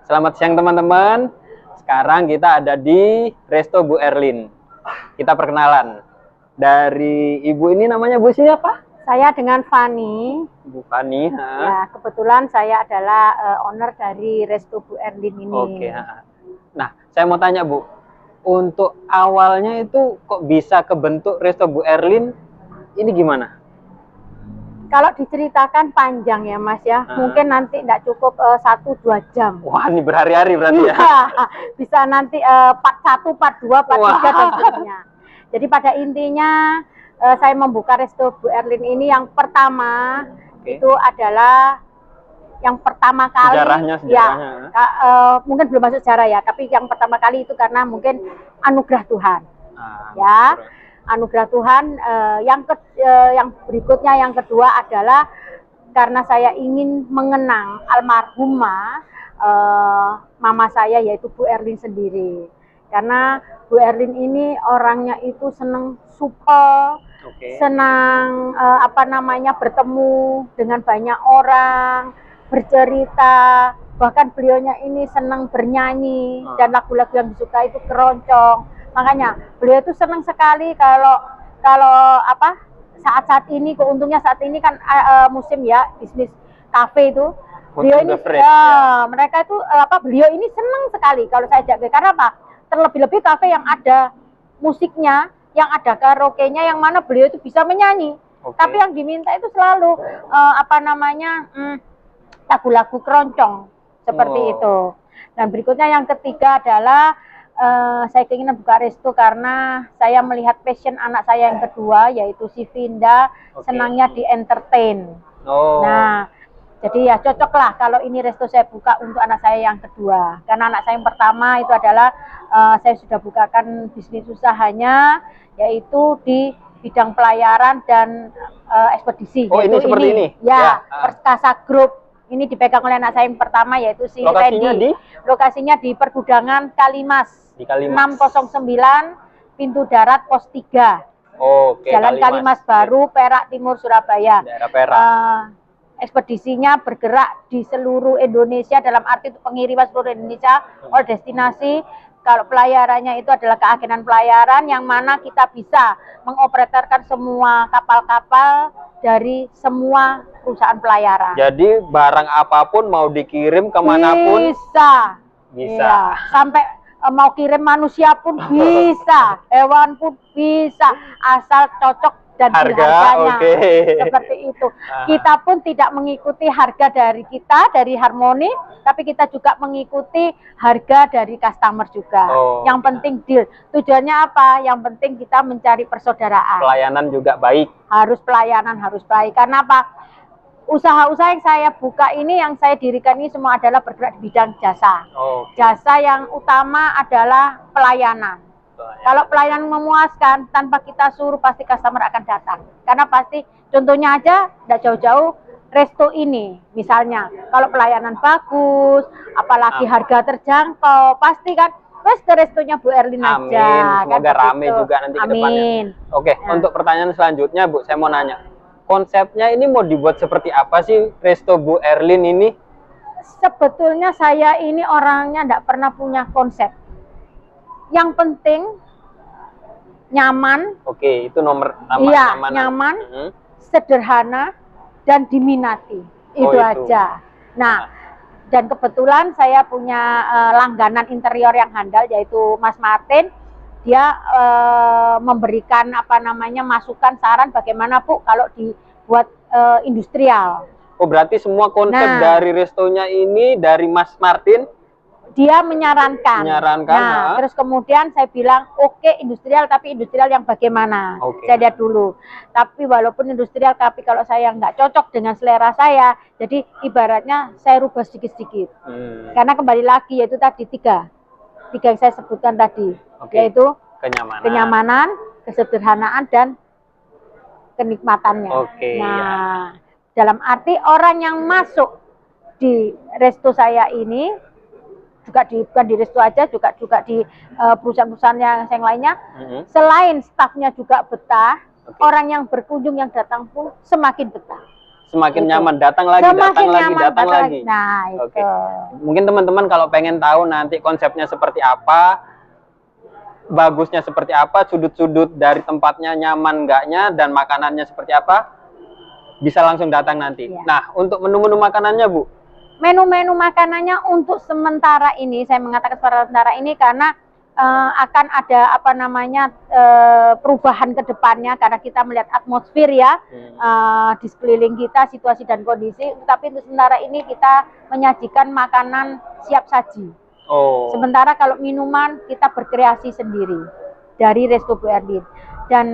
Selamat siang teman-teman. Sekarang kita ada di Resto Bu Erlin. Kita perkenalan. Dari ibu ini namanya Bu siapa? Saya dengan Fani. Bu Fani. Ya, kebetulan saya adalah owner dari Resto Bu Erlin ini. Oke. Nah, saya mau tanya Bu, untuk awalnya itu kok bisa kebentuk Resto Bu Erlin? Ini gimana? Kalau diceritakan panjang ya Mas ya, mungkin nanti tidak cukup 1-2 jam. Wah, ini berhari-hari berarti ya? Bisa nanti part 1, part 2, part 3 dan seterusnya. Jadi pada intinya saya membuka Resto Bu Erlin ini yang pertama itu adalah yang pertama kali sejarahnya. Ya, mungkin belum masuk sejarah ya, tapi yang pertama kali itu karena mungkin anugerah Tuhan. Ya. Anugerah Tuhan. Yang berikutnya, yang kedua adalah karena saya ingin mengenang almarhumah mama saya, yaitu Bu Erlin sendiri. Karena Bu Erlin ini orangnya itu senang supel, senang bertemu dengan banyak orang, bercerita, bahkan beliaunya ini senang bernyanyi dan lagu-lagu yang disuka itu keroncong. Makanya beliau itu senang sekali kalau saat ini, keuntungnya saat ini kan musim ya bisnis kafe itu. Beliau ini mereka itu beliau ini senang sekali kalau saya ajak, karena apa? Terlebih-lebih kafe yang ada musiknya, yang ada karaoke-nya, yang mana beliau itu bisa menyanyi. Tapi yang diminta itu selalu lagu-lagu keroncong seperti itu. Dan berikutnya yang ketiga adalah saya keinginan buka resto karena saya melihat passion anak saya yang kedua, yaitu si Vinda, senangnya di entertain. Nah, jadi ya cocok lah kalau ini resto saya buka untuk anak saya yang kedua. Karena anak saya yang pertama itu adalah saya sudah bukakan bisnis usahanya, yaitu di bidang pelayaran dan ekspedisi. Ini seperti ini? Ya, Perkasa Group. Ini dipegang oleh anak saya yang pertama, yaitu si Randy. Lokasinya di Pergudangan Kalimas. Di Kalimas. 609, pintu darat pos 3. Jalan Kalimas Baru, Perak Timur, Surabaya. Daerah Perak. Ekspedisinya bergerak di seluruh Indonesia, dalam arti pengiriman seluruh Indonesia, all destinasi. Kalau pelayarannya itu adalah keagenan pelayaran, yang mana kita bisa mengoperatorkan semua kapal-kapal dari semua perusahaan pelayaran. Jadi barang apapun mau dikirim kemanapun bisa. Ya, sampai mau kirim manusia pun bisa, hewan pun bisa, asal cocok dan harganya. Seperti itu. Kita pun tidak mengikuti harga dari kita, dari Harmoni, tapi kita juga mengikuti harga dari customer juga. Yang penting deal. Tujuannya apa? Yang penting kita mencari persaudaraan. Pelayanan juga baik. Pelayanan harus baik. Karena apa? Usaha-usaha yang saya buka ini, yang saya dirikan ini semua adalah bergerak di bidang jasa. Jasa yang utama adalah pelayanan. Kalau pelayanan memuaskan, tanpa kita suruh pasti customer akan datang. Karena pasti, contohnya aja, tidak jauh-jauh, resto ini. Misalnya, kalau pelayanan bagus, apalagi harga terjangkau, pasti kan, ke restonya Bu Erlin aja. Semoga rame juga nanti ke depannya. Untuk pertanyaan selanjutnya Bu, saya mau nanya. Konsepnya ini mau dibuat seperti apa sih Resto Bu Erlin ini? Sebetulnya saya ini orangnya tidak pernah punya konsep. Yang penting nyaman. Itu nomor pertama. Iya, nyaman, sederhana, dan diminati. Itu aja. Nah, dan kebetulan saya punya langganan interior yang handal, yaitu Mas Martin. Dia memberikan masukan, saran bagaimana Bu kalau dibuat industrial. Berarti semua konsep dari restonya ini dari Mas Martin? Dia menyarankan. Terus kemudian saya bilang industrial, tapi industrial yang bagaimana? Saya lihat dulu. Tapi walaupun industrial, tapi kalau saya nggak cocok dengan selera saya, jadi ibaratnya saya rubah sedikit-sedikit. Karena kembali lagi, yaitu tadi tiga yang saya sebutkan tadi, yaitu kenyamanan, kesederhanaan, dan kenikmatannya. Dalam arti orang yang masuk di resto saya ini, bukan di resto aja, juga di perusahaan-perusahaan yang lainnya, selain stafnya juga betah, orang yang berkunjung, yang datang pun semakin betah. semakin Itu. nyaman, datang lagi, Semakin nyaman, datang lagi. Nah, itu. Oke. Mungkin teman-teman kalau pengen tahu nanti konsepnya seperti apa, bagusnya seperti apa, sudut-sudut dari tempatnya nyaman enggaknya, dan makanannya seperti apa, bisa langsung datang nanti. Ya. Nah, untuk menu-menu makanannya, Bu? Menu-menu makanannya untuk sementara ini, saya mengatakan sementara ini karena akan ada apa namanya perubahan ke depannya karena kita melihat atmosfer ya di sekeliling kita, situasi dan kondisi. Tapi untuk sementara ini kita menyajikan makanan siap saji. Oh. Sementara kalau minuman kita berkreasi sendiri dari Resto Bu Erlin. Dan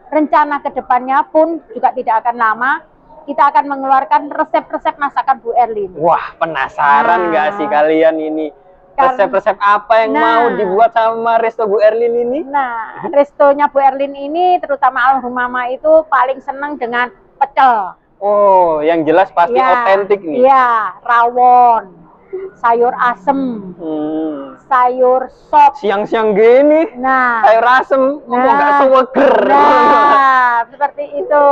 rencana ke depannya pun juga tidak akan lama, kita akan mengeluarkan resep-resep masakan Bu Erlin. Wah, penasaran nggak sih kalian ini? Resep-resep apa yang mau dibuat sama Resto Bu Erlin ini? Nah, restonya Bu Erlin ini, terutama almarhum Mama itu paling senang dengan pecel. Oh, yang jelas pasti otentik nih. Iya, rawon, sayur asem, sayur sop. Siang-siang gini, sayur asem, nggak seweger. Nah, seperti itu.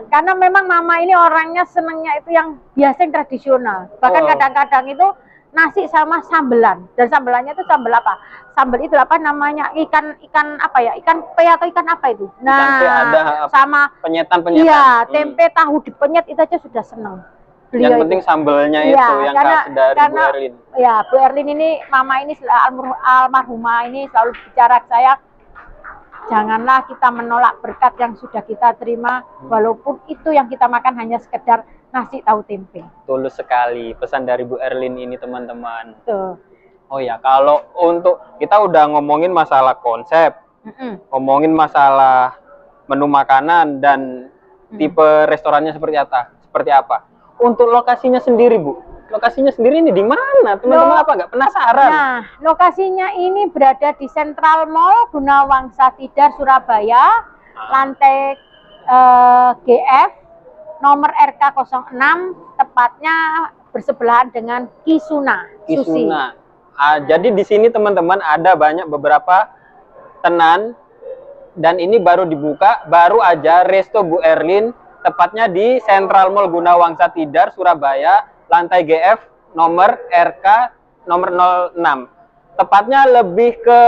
Karena memang Mama ini orangnya senangnya itu yang biasa yang tradisional. Bahkan kadang-kadang itu nasi sama sambelan, dan sambelannya itu sambel apa? Sambel itu apa namanya? Ikan apa ya? Ikan pe atau ikan apa itu? Nah, ada sama penyetan. Iya, tempe tahu dipenyet itu aja sudah seneng. Yang penting sambelnya itu yang khas dari Bu Erlin. Ya, Bu Erlin ini, Mama ini almarhumah ini selalu bicara ke saya, janganlah kita menolak berkat yang sudah kita terima, walaupun itu yang kita makan hanya sekedar nasi tahu tempe. Tulus sekali pesan dari Bu Erlin ini, teman-teman. Oh ya, kalau untuk kita udah ngomongin masalah konsep, ngomongin masalah menu makanan dan tipe restorannya seperti apa. Untuk lokasinya sendiri, Bu, lokasinya sendiri ini di mana? Teman-teman apa nggak penasaran? Nah, lokasinya ini berada di Central Mall Gunawangsa Tidar, Surabaya, lantai GF. Nomor RK06, tepatnya bersebelahan dengan Kisuna. Kisuna. Jadi di sini teman-teman ada beberapa tenan, dan ini baru dibuka, baru aja Resto Bu Erlin, tepatnya di Central Mall Gunawangsa Tidar, Surabaya, lantai GF, nomor RK nomor 06. Tepatnya lebih ke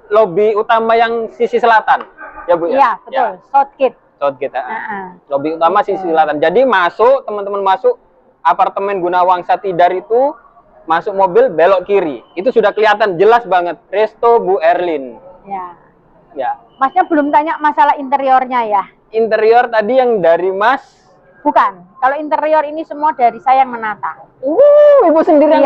lobi utama yang sisi selatan, ya Bu ya? Iya, betul. Southgate. Lobi utama sisi selatan. Jadi masuk, teman-teman masuk apartemen Gunawangsa Tidar itu, masuk mobil belok kiri. Itu sudah kelihatan jelas banget Resto Bu Erlin. Ya. Masnya belum tanya masalah interiornya ya? Interior tadi yang dari Mas? Bukan. Kalau interior ini semua dari saya yang menata. Ibu sendiri yang